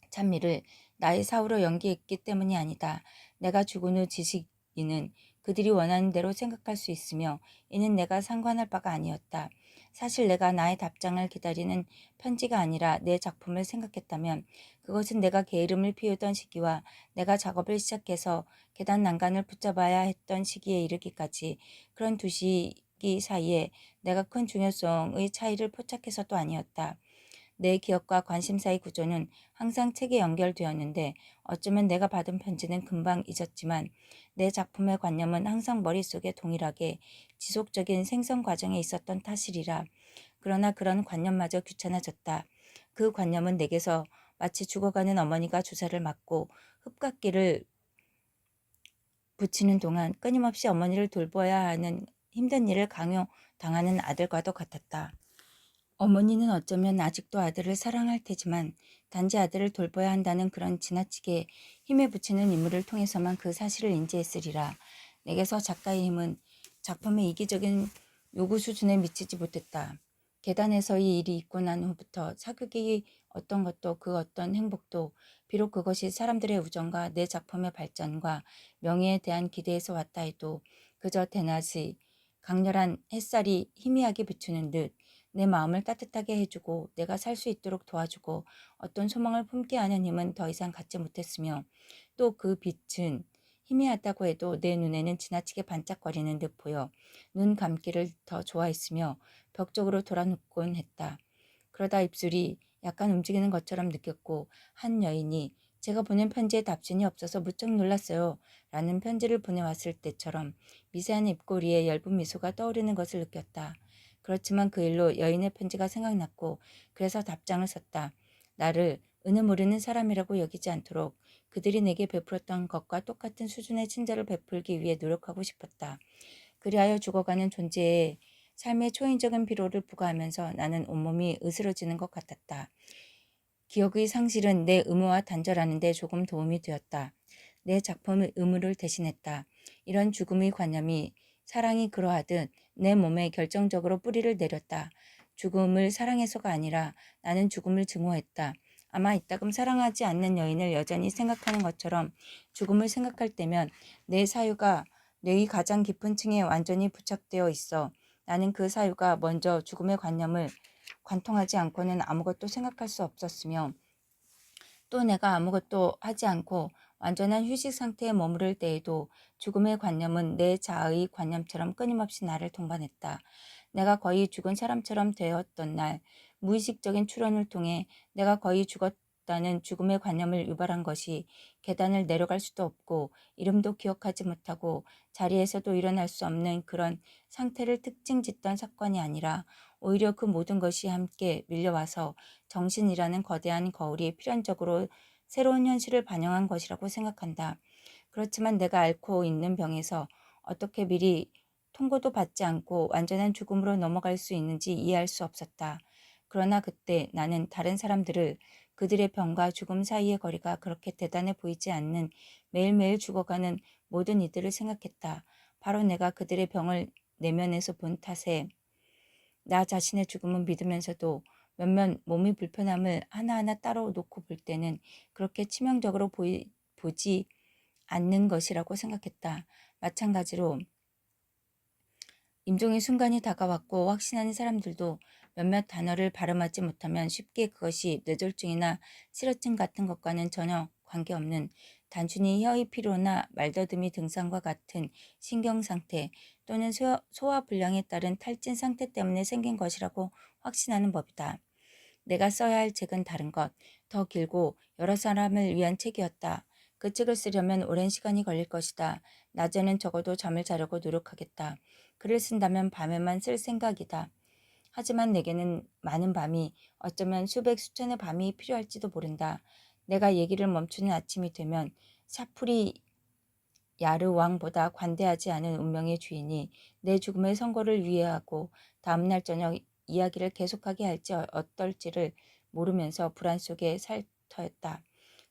찬미를 나의 사후로 연기했기 때문이 아니다. 내가 죽은 후 지식인은 그들이 원하는 대로 생각할 수 있으며 이는 내가 상관할 바가 아니었다. 사실 내가 나의 답장을 기다리는 편지가 아니라 내 작품을 생각했다면 그것은 내가 게으름을 피우던 시기와 내가 작업을 시작해서 계단 난간을 붙잡아야 했던 시기에 이르기까지 그런 두 시기 사이에 내가 큰 중요성의 차이를 포착해서도 아니었다. 내 기억과 관심사의 구조는 항상 책에 연결되었는데 어쩌면 내가 받은 편지는 금방 잊었지만 내 작품의 관념은 항상 머릿속에 동일하게 지속적인 생성 과정에 있었던 탓이리라. 그러나 그런 관념마저 귀찮아졌다. 그 관념은 내게서 마치 죽어가는 어머니가 주사를 맞고 흡갑기를 붙이는 동안 끊임없이 어머니를 돌보아야 하는 힘든 일을 강요당하는 아들과도 같았다. 어머니는 어쩌면 아직도 아들을 사랑할 테지만 단지 아들을 돌봐야 한다는 그런 지나치게 힘에 부치는 인물을 통해서만 그 사실을 인지했으리라. 내게서 작가의 힘은 작품의 이기적인 요구 수준에 미치지 못했다. 계단에서 이 일이 있고 난 후부터 사극이 어떤 것도 그 어떤 행복도 비록 그것이 사람들의 우정과 내 작품의 발전과 명예에 대한 기대에서 왔다 해도 그저 대낮의 강렬한 햇살이 희미하게 비추는 듯 내 마음을 따뜻하게 해주고 내가 살 수 있도록 도와주고 어떤 소망을 품게 하는 힘은 더 이상 갖지 못했으며 또 그 빛은 희미하다고 해도 내 눈에는 지나치게 반짝거리는 듯 보여 눈 감기를 더 좋아했으며 벽쪽으로 돌아눕곤 했다. 그러다 입술이 약간 움직이는 것처럼 느꼈고 한 여인이 제가 보낸 편지에 답신이 없어서 무척 놀랐어요. 라는 편지를 보내왔을 때처럼 미세한 입꼬리에 엷은 미소가 떠오르는 것을 느꼈다. 그렇지만 그 일로 여인의 편지가 생각났고 그래서 답장을 썼다. 나를 은혜 모르는 사람이라고 여기지 않도록 그들이 내게 베풀었던 것과 똑같은 수준의 친절을 베풀기 위해 노력하고 싶었다. 그리하여 죽어가는 존재에 삶의 초인적인 피로를 부과하면서 나는 온몸이 으스러지는 것 같았다. 기억의 상실은 내 의무와 단절하는 데 조금 도움이 되었다. 내 작품의 의무를 대신했다. 이런 죽음의 관념이 사랑이 그러하듯 내 몸에 결정적으로 뿌리를 내렸다. 죽음을 사랑해서가 아니라 나는 죽음을 증오했다. 아마 이따금 사랑하지 않는 여인을 여전히 생각하는 것처럼 죽음을 생각할 때면 내 사유가 뇌의 가장 깊은 층에 완전히 부착되어 있어 나는 그 사유가 먼저 죽음의 관념을 관통하지 않고는 아무것도 생각할 수 없었으며 또 내가 아무것도 하지 않고 완전한 휴식 상태에 머무를 때에도 죽음의 관념은 내 자아의 관념처럼 끊임없이 나를 동반했다. 내가 거의 죽은 사람처럼 되었던 날 무의식적인 출현을 통해 내가 거의 죽었다는 죽음의 관념을 유발한 것이 계단을 내려갈 수도 없고 이름도 기억하지 못하고 자리에서도 일어날 수 없는 그런 상태를 특징 짓던 사건이 아니라 오히려 그 모든 것이 함께 밀려와서 정신이라는 거대한 거울이 필연적으로 새로운 현실을 반영한 것이라고 생각한다. 그렇지만 내가 앓고 있는 병에서 어떻게 미리 통보도 받지 않고 완전한 죽음으로 넘어갈 수 있는지 이해할 수 없었다. 그러나 그때 나는 다른 사람들을 그들의 병과 죽음 사이의 거리가 그렇게 대단해 보이지 않는 매일매일 죽어가는 모든 이들을 생각했다. 바로 내가 그들의 병을 내면에서 본 탓에 나 자신의 죽음은 믿으면서도 몇몇 몸의 불편함을 하나하나 따로 놓고 볼 때는 그렇게 치명적으로 보지 않는 것이라고 생각했다. 마찬가지로 임종의 순간이 다가왔고 확신하는 사람들도 몇몇 단어를 발음하지 못하면 쉽게 그것이 뇌졸중이나 실어증 같은 것과는 전혀 관계없는 단순히 혀의 피로나 말더듬이 등산과 같은 신경상태 또는 소화불량에 따른 탈진 상태 때문에 생긴 것이라고 확신하는 법이다. 내가 써야 할 책은 다른 것, 더 길고 여러 사람을 위한 책이었다. 그 책을 쓰려면 오랜 시간이 걸릴 것이다. 낮에는 적어도 잠을 자려고 노력하겠다. 글을 쓴다면 밤에만 쓸 생각이다. 하지만 내게는 많은 밤이 어쩌면 수백 수천의 밤이 필요할지도 모른다. 내가 얘기를 멈추는 아침이 되면 사프리 야르 왕보다 관대하지 않은 운명의 주인이 내 죽음의 선고를 위해하고 다음날 저녁 이야기를 계속하게 할지 어떨지를 모르면서 불안 속에 살 터였다.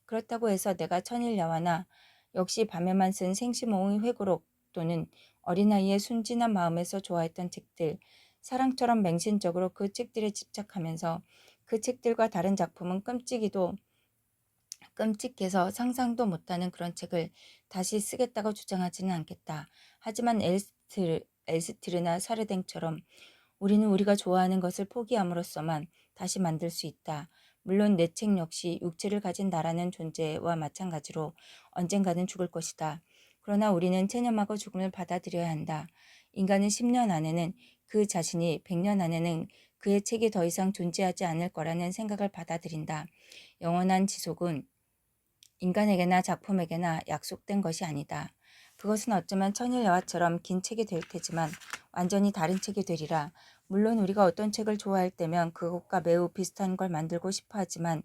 그렇다고 해서 내가 천일야화나 역시 밤에만 쓴 생시몽의 회고록 또는 어린아이의 순진한 마음에서 좋아했던 책들, 사랑처럼 맹신적으로 그 책들에 집착하면서 그 책들과 다른 작품은 끔찍해서 상상도 못하는 그런 책을 다시 쓰겠다고 주장하지는 않겠다. 하지만 엘스티르나 사르댕처럼 우리는 우리가 좋아하는 것을 포기함으로써만 다시 만들 수 있다. 물론 내 책 역시 육체를 가진 나라는 존재와 마찬가지로 언젠가는 죽을 것이다. 그러나 우리는 체념하고 죽음을 받아들여야 한다. 인간은 10년 안에는 그 자신이 100년 안에는 그의 책이 더 이상 존재하지 않을 거라는 생각을 받아들인다. 영원한 지속은 인간에게나 작품에게나 약속된 것이 아니다. 그것은 어쩌면 천일여화처럼 긴 책이 될 테지만 완전히 다른 책이 되리라. 물론 우리가 어떤 책을 좋아할 때면 그것과 매우 비슷한 걸 만들고 싶어 하지만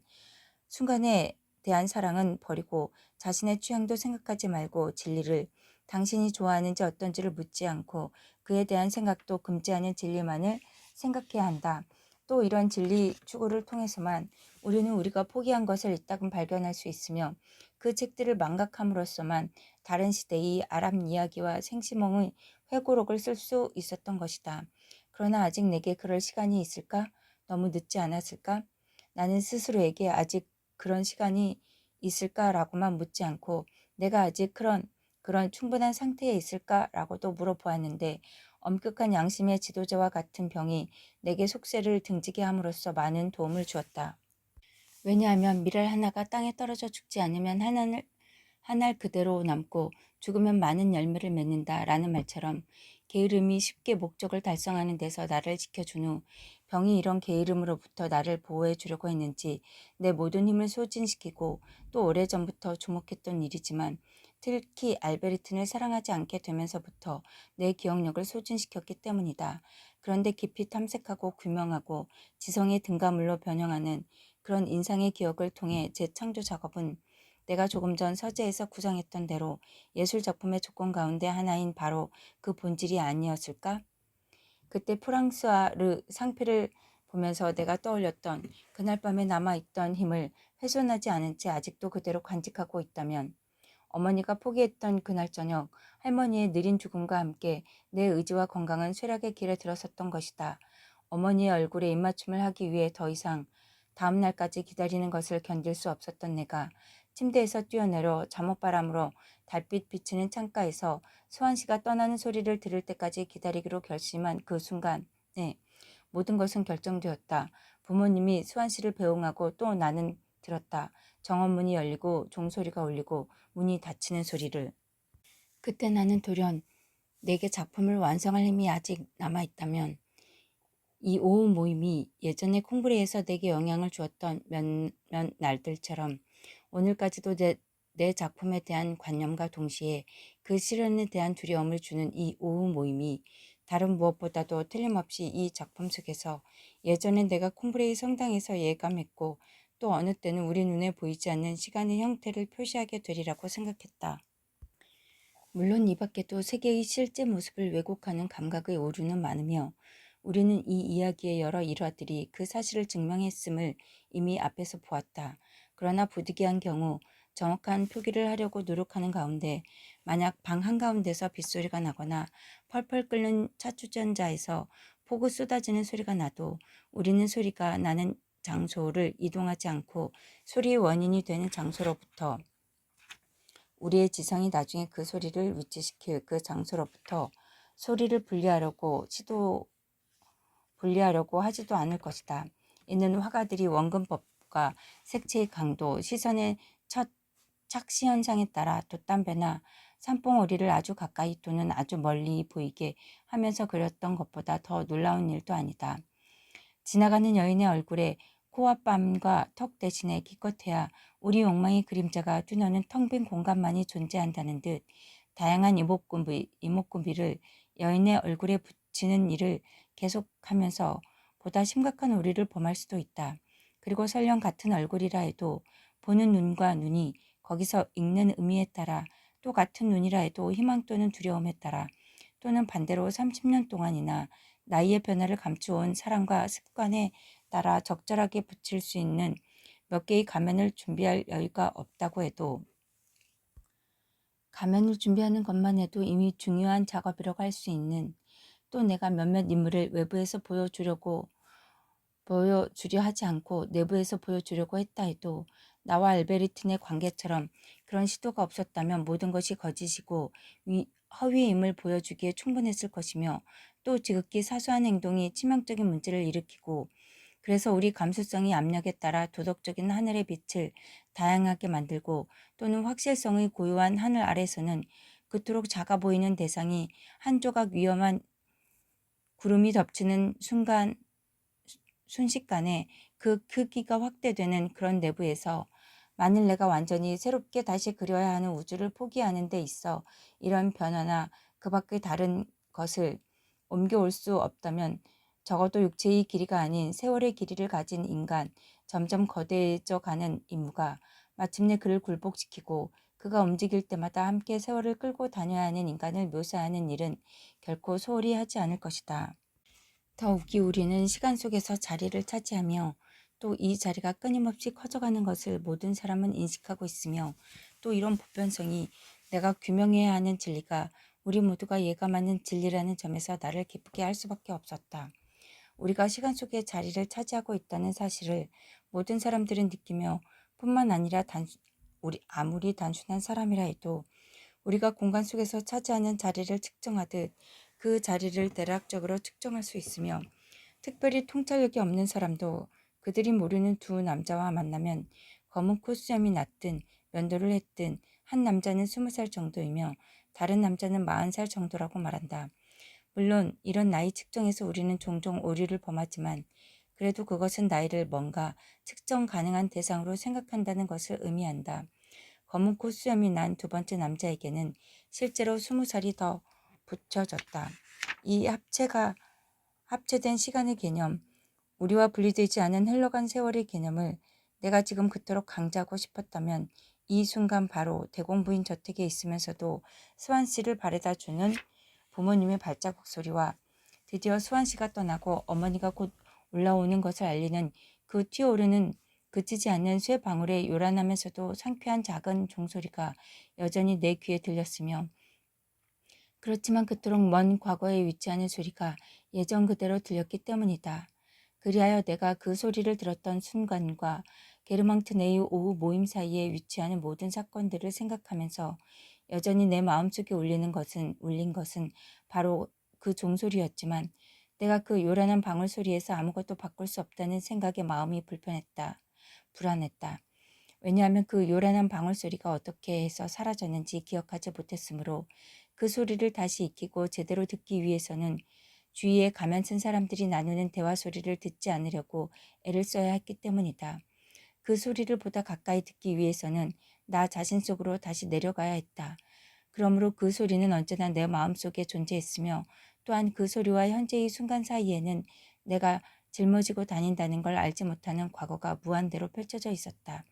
순간에 대한 사랑은 버리고 자신의 취향도 생각하지 말고 진리를 당신이 좋아하는지 어떤지를 묻지 않고 그에 대한 생각도 금지하는 진리만을 생각해야 한다. 또 이런 진리 추구를 통해서만 우리는 우리가 포기한 것을 이따금 발견할 수 있으며 그 책들을 망각함으로써만 다른 시대의 아람 이야기와 생시몽의 회고록을 쓸 수 있었던 것이다. 그러나 아직 내게 그럴 시간이 있을까? 너무 늦지 않았을까? 나는 스스로에게 아직 그런 시간이 있을까라고만 묻지 않고 내가 아직 그런 충분한 상태에 있을까라고도 물어보았는데 엄격한 양심의 지도자와 같은 병이 내게 속세를 등지게 함으로써 많은 도움을 주었다. 왜냐하면 밀알 하나가 땅에 떨어져 죽지 않으면 한 알 그대로 남고 죽으면 많은 열매를 맺는다 라는 말처럼 게으름이 쉽게 목적을 달성하는 데서 나를 지켜준 후 병이 이런 게으름으로부터 나를 보호해 주려고 했는지 내 모든 힘을 소진시키고 또 오래전부터 주목했던 일이지만 특히 알베르틴을 사랑하지 않게 되면서부터 내 기억력을 소진시켰기 때문이다. 그런데 깊이 탐색하고 규명하고 지성의 등가물로 변형하는 그런 인상의 기억을 통해 재창조 작업은 내가 조금 전 서재에서 구상했던 대로 예술 작품의 조건 가운데 하나인 바로 그 본질이 아니었을까? 그때 프랑스와 르 상피를 보면서 내가 떠올렸던 그날 밤에 남아있던 힘을 훼손하지 않은 채 아직도 그대로 간직하고 있다면 어머니가 포기했던 그날 저녁 할머니의 느린 죽음과 함께 내 의지와 건강은 쇠락의 길에 들어섰던 것이다. 어머니의 얼굴에 입맞춤을 하기 위해 더 이상 다음 날까지 기다리는 것을 견딜 수 없었던 내가 침대에서 뛰어내려 잠옷바람으로 달빛 비치는 창가에서 수환 씨가 떠나는 소리를 들을 때까지 기다리기로 결심한 그 순간, 네, 모든 것은 결정되었다. 부모님이 수환 씨를 배웅하고 또 나는 들었다. 정원문이 열리고 종소리가 울리고 문이 닫히는 소리를. 그때 나는 돌연 내게 작품을 완성할 힘이 아직 남아있다면 이 오후 모임이 예전에 콩브레에서 내게 영향을 주었던 몇몇 날들처럼 오늘까지도 내 작품에 대한 관념과 동시에 그 실현에 대한 두려움을 주는 이 오후 모임이 다른 무엇보다도 틀림없이 이 작품 속에서 예전에 내가 콩브레의 성당에서 예감했고 또 어느 때는 우리 눈에 보이지 않는 시간의 형태를 표시하게 되리라고 생각했다. 물론 이 밖에도 세계의 실제 모습을 왜곡하는 감각의 오류는 많으며 우리는 이 이야기의 여러 일화들이 그 사실을 증명했음을 이미 앞에서 보았다. 그러나 부득이한 경우 정확한 표기를 하려고 노력하는 가운데 만약 방 한가운데서 빗소리가 나거나 펄펄 끓는 차주전자에서 폭우 쏟아지는 소리가 나도 우리는 소리가 나는 장소를 이동하지 않고 소리의 원인이 되는 장소로부터 우리의 지성이 나중에 그 소리를 위치시킬 그 장소로부터 소리를 분리하려고 하지도 않을 것이다. 이는 화가들이 원근법과 색채의 강도, 시선의 첫 착시 현상에 따라 돛담배나 산봉우리를 아주 가까이 또는 아주 멀리 보이게 하면서 그렸던 것보다 더 놀라운 일도 아니다. 지나가는 여인의 얼굴에 코와 뺨과 턱 대신에 기껏해야 우리 욕망의 그림자가 뛰노는 텅 빈 공간만이 존재한다는 듯 다양한 이목구비를 여인의 얼굴에 붙이는 일을 계속하면서 보다 심각한 오류를 범할 수도 있다. 그리고 설령 같은 얼굴이라 해도 보는 눈과 눈이 거기서 읽는 의미에 따라 또 같은 눈이라 해도 희망 또는 두려움에 따라 또는 반대로 30년 동안이나 나이의 변화를 감추어온 사랑과 습관에 따라 적절하게 붙일 수 있는 몇 개의 가면을 준비할 여유가 없다고 해도 가면을 준비하는 것만 해도 이미 중요한 작업이라고 할 수 있는 또 내가 몇몇 인물을 외부에서 보여주려 하지 않고 내부에서 보여주려고 했다 해도 나와 알베르틴의 관계처럼 그런 시도가 없었다면 모든 것이 거짓이고 허위임을 보여주기에 충분했을 것이며 또 지극히 사소한 행동이 치명적인 문제를 일으키고 그래서 우리 감수성이 압력에 따라 도덕적인 하늘의 빛을 다양하게 만들고 또는 확실성의 고요한 하늘 아래서는 그토록 작아 보이는 대상이 한 조각 위험한 구름이 덮치는 순식간에 그 크기가 확대되는 그런 내부에서 만일 내가 완전히 새롭게 다시 그려야 하는 우주를 포기하는 데 있어 이런 변화나 그 밖의 다른 것을 옮겨올 수 없다면 적어도 육체의 길이가 아닌 세월의 길이를 가진 인간, 점점 거대해져 가는 임무가 마침내 그를 굴복시키고 그가 움직일 때마다 함께 세월을 끌고 다녀야 하는 인간을 묘사하는 일은 결코 소홀히 하지 않을 것이다. 더욱이 우리는 시간 속에서 자리를 차지하며 또 이 자리가 끊임없이 커져가는 것을 모든 사람은 인식하고 있으며 또 이런 보편성이 내가 규명해야 하는 진리가 우리 모두가 예감하는 진리라는 점에서 나를 기쁘게 할 수밖에 없었다. 우리가 시간 속에 자리를 차지하고 있다는 사실을 모든 사람들은 느끼며 뿐만 아니라 우리 아무리 단순한 사람이라 해도 우리가 공간 속에서 차지하는 자리를 측정하듯 그 자리를 대략적으로 측정할 수 있으며 특별히 통찰력이 없는 사람도 그들이 모르는 두 남자와 만나면 검은 코수염이 났든 면도를 했든 한 남자는 20살 정도이며 다른 남자는 40살 정도라고 말한다. 물론 이런 나이 측정에서 우리는 종종 오류를 범하지만 그래도 그것은 나이를 뭔가 측정 가능한 대상으로 생각한다는 것을 의미한다. 검은 코수염이 난 두 번째 남자에게는 실제로 20살이 더 붙여졌다. 이 합체된 시간의 개념, 우리와 분리되지 않은 흘러간 세월의 개념을 내가 지금 그토록 강조하고 싶었다면 이 순간 바로 대공부인 저택에 있으면서도 스완 씨를 바래다 주는 부모님의 발자국 소리와 드디어 스완 씨가 떠나고 어머니가 곧 올라오는 것을 알리는 그 튀어오르는 그치지 않는 쇠 방울의 요란하면서도 상쾌한 작은 종소리가 여전히 내 귀에 들렸으며 그렇지만 그토록 먼 과거에 위치하는 소리가 예전 그대로 들렸기 때문이다. 그리하여 내가 그 소리를 들었던 순간과 게르망트 내의 오후 모임 사이에 위치하는 모든 사건들을 생각하면서 여전히 내 마음속에 울린 것은 바로 그 종소리였지만 내가 그 요란한 방울 소리에서 아무것도 바꿀 수 없다는 생각에 마음이 불안했다. 왜냐하면 그 요란한 방울 소리가 어떻게 해서 사라졌는지 기억하지 못했으므로 그 소리를 다시 익히고 제대로 듣기 위해서는 주위에 가면 쓴 사람들이 나누는 대화 소리를 듣지 않으려고 애를 써야 했기 때문이다. 그 소리를 보다 가까이 듣기 위해서는 나 자신 속으로 다시 내려가야 했다. 그러므로 그 소리는 언제나 내 마음속에 존재했으며 또한 그 소리와 현재의 순간 사이에는 내가 짊어지고 다닌다는 걸 알지 못하는 과거가 무한대로 펼쳐져 있었다.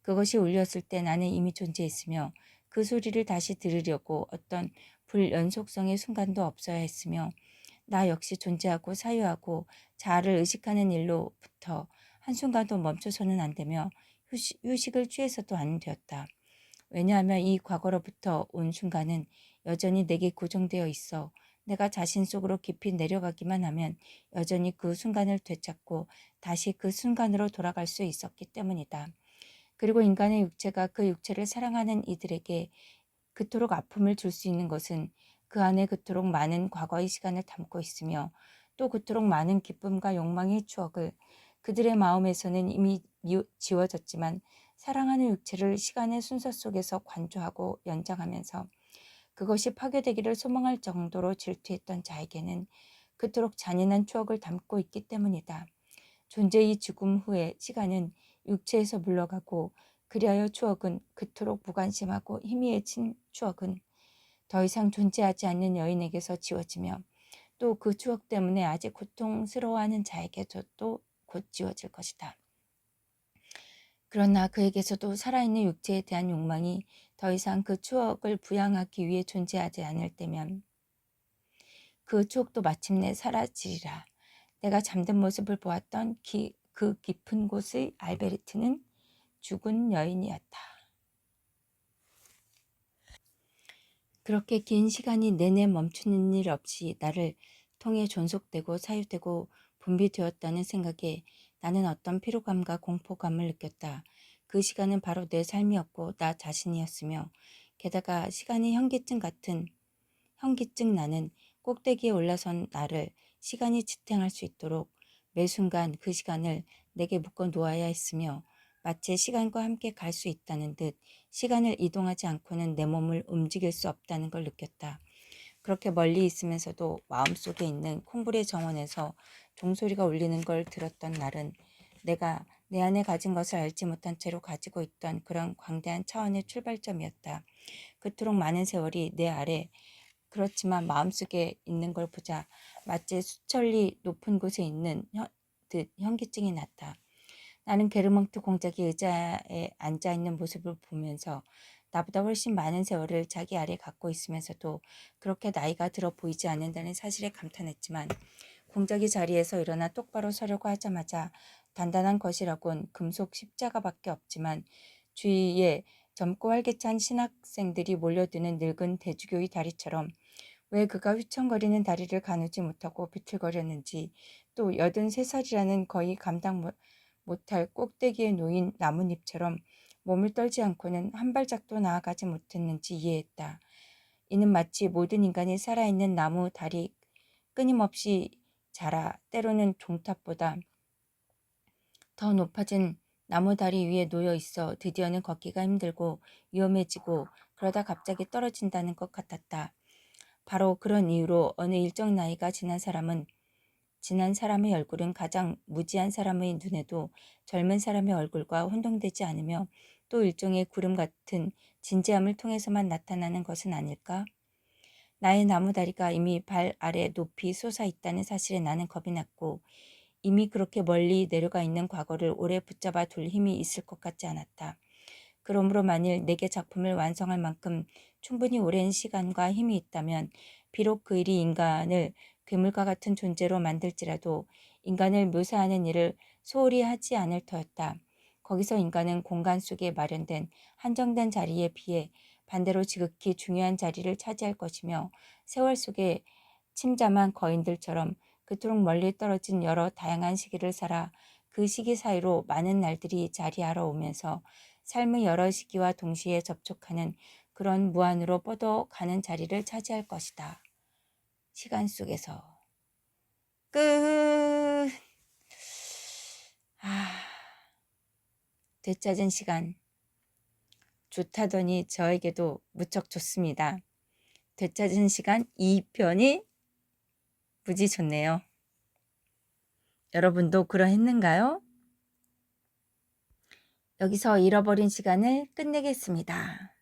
그것이 울렸을 때 나는 이미 존재했으며 그 소리를 다시 들으려고 어떤 불연속성의 순간도 없어야 했으며 나 역시 존재하고 사유하고 자아를 의식하는 일로부터 한순간도 멈춰서는 안 되며 휴식을 취해서도 안 되었다. 왜냐하면 이 과거로부터 온 순간은 여전히 내게 고정되어 있어 내가 자신 속으로 깊이 내려가기만 하면 여전히 그 순간을 되찾고 다시 그 순간으로 돌아갈 수 있었기 때문이다. 그리고 인간의 육체가 그 육체를 사랑하는 이들에게 그토록 아픔을 줄 수 있는 것은 그 안에 그토록 많은 과거의 시간을 담고 있으며 또 그토록 많은 기쁨과 욕망의 추억을 그들의 마음에서는 이미 지워졌지만 사랑하는 육체를 시간의 순서 속에서 관조하고 연장하면서 그것이 파괴되기를 소망할 정도로 질투했던 자에게는 그토록 잔인한 추억을 담고 있기 때문이다. 존재의 죽음 후에 시간은 육체에서 물러가고 그리하여 추억은 그토록 무관심하고 희미해진 추억은 더 이상 존재하지 않는 여인에게서 지워지며 또 그 추억 때문에 아직 고통스러워하는 자에게도 곧 지워질 것이다. 그러나 그에게서도 살아있는 육체에 대한 욕망이 더 이상 그 추억을 부양하기 위해 존재하지 않을 때면 그 추억도 마침내 사라지리라. 내가 잠든 모습을 보았던 그 깊은 곳의 알베르트는 죽은 여인이었다. 그렇게 긴 시간이 내내 멈추는 일 없이 나를 통해 존속되고 사유되고 분비되었다는 생각에 나는 어떤 피로감과 공포감을 느꼈다. 그 시간은 바로 내 삶이었고 나 자신이었으며 게다가 시간이 현기증 나는 꼭대기에 올라선 나를 시간이 지탱할 수 있도록 매 순간 그 시간을 내게 묶어 놓아야 했으며 마치 시간과 함께 갈 수 있다는 듯 시간을 이동하지 않고는 내 몸을 움직일 수 없다는 걸 느꼈다. 그렇게 멀리 있으면서도 마음속에 있는 콩불의 정원에서 종소리가 울리는 걸 들었던 날은 내가 내 안에 가진 것을 알지 못한 채로 가지고 있던 그런 광대한 차원의 출발점이었다. 그토록 많은 세월이 내 아래 그렇지만 마음속에 있는 걸 보자 마치 수천리 높은 곳에 있는 듯 현기증이 났다. 나는 게르몽트 공작이 의자에 앉아있는 모습을 보면서 나보다 훨씬 많은 세월을 자기 아래 갖고 있으면서도 그렇게 나이가 들어 보이지 않는다는 사실에 감탄했지만 공작이 자리에서 일어나 똑바로 서려고 하자마자 단단한 것이라곤 금속 십자가밖에 없지만 주위에 젊고 활기찬 신학생들이 몰려드는 늙은 대주교의 다리처럼 왜 그가 휘청거리는 다리를 가누지 못하고 비틀거렸는지 또 83살이라는 거의 감당 못할 꼭대기에 놓인 나뭇잎처럼 몸을 떨지 않고는 한 발짝도 나아가지 못했는지 이해했다. 이는 마치 모든 인간이 살아있는 나무 다리 끊임없이 자라 때로는 종탑보다 더 높아진 나무 다리 위에 놓여 있어 드디어는 걷기가 힘들고 위험해지고 그러다 갑자기 떨어진다는 것 같았다. 바로 그런 이유로 어느 일정 나이가 지난 사람의 얼굴은 가장 무지한 사람의 눈에도 젊은 사람의 얼굴과 혼동되지 않으며 또 일종의 구름 같은 진지함을 통해서만 나타나는 것은 아닐까? 나의 나무다리가 이미 발 아래 높이 솟아 있다는 사실에 나는 겁이 났고 이미 그렇게 멀리 내려가 있는 과거를 오래 붙잡아 둘 힘이 있을 것 같지 않았다. 그러므로 만일 내게 작품을 완성할 만큼 충분히 오랜 시간과 힘이 있다면 비록 그 일이 인간을 괴물과 같은 존재로 만들지라도 인간을 묘사하는 일을 소홀히 하지 않을 터였다. 거기서 인간은 공간 속에 마련된 한정된 자리에 비해 반대로 지극히 중요한 자리를 차지할 것이며 세월 속에 침잠한 거인들처럼 그토록 멀리 떨어진 여러 다양한 시기를 살아 그 시기 사이로 많은 날들이 자리하러 오면서 삶의 여러 시기와 동시에 접촉하는 그런 무한으로 뻗어가는 자리를 차지할 것이다. 시간 속에서 끝. 되찾은 시간 좋다더니 저에게도 무척 좋습니다. 되찾은 시간 2편이 무지 좋네요. 여러분도 그러했는가요? 여기서 잃어버린 시간을 끝내겠습니다.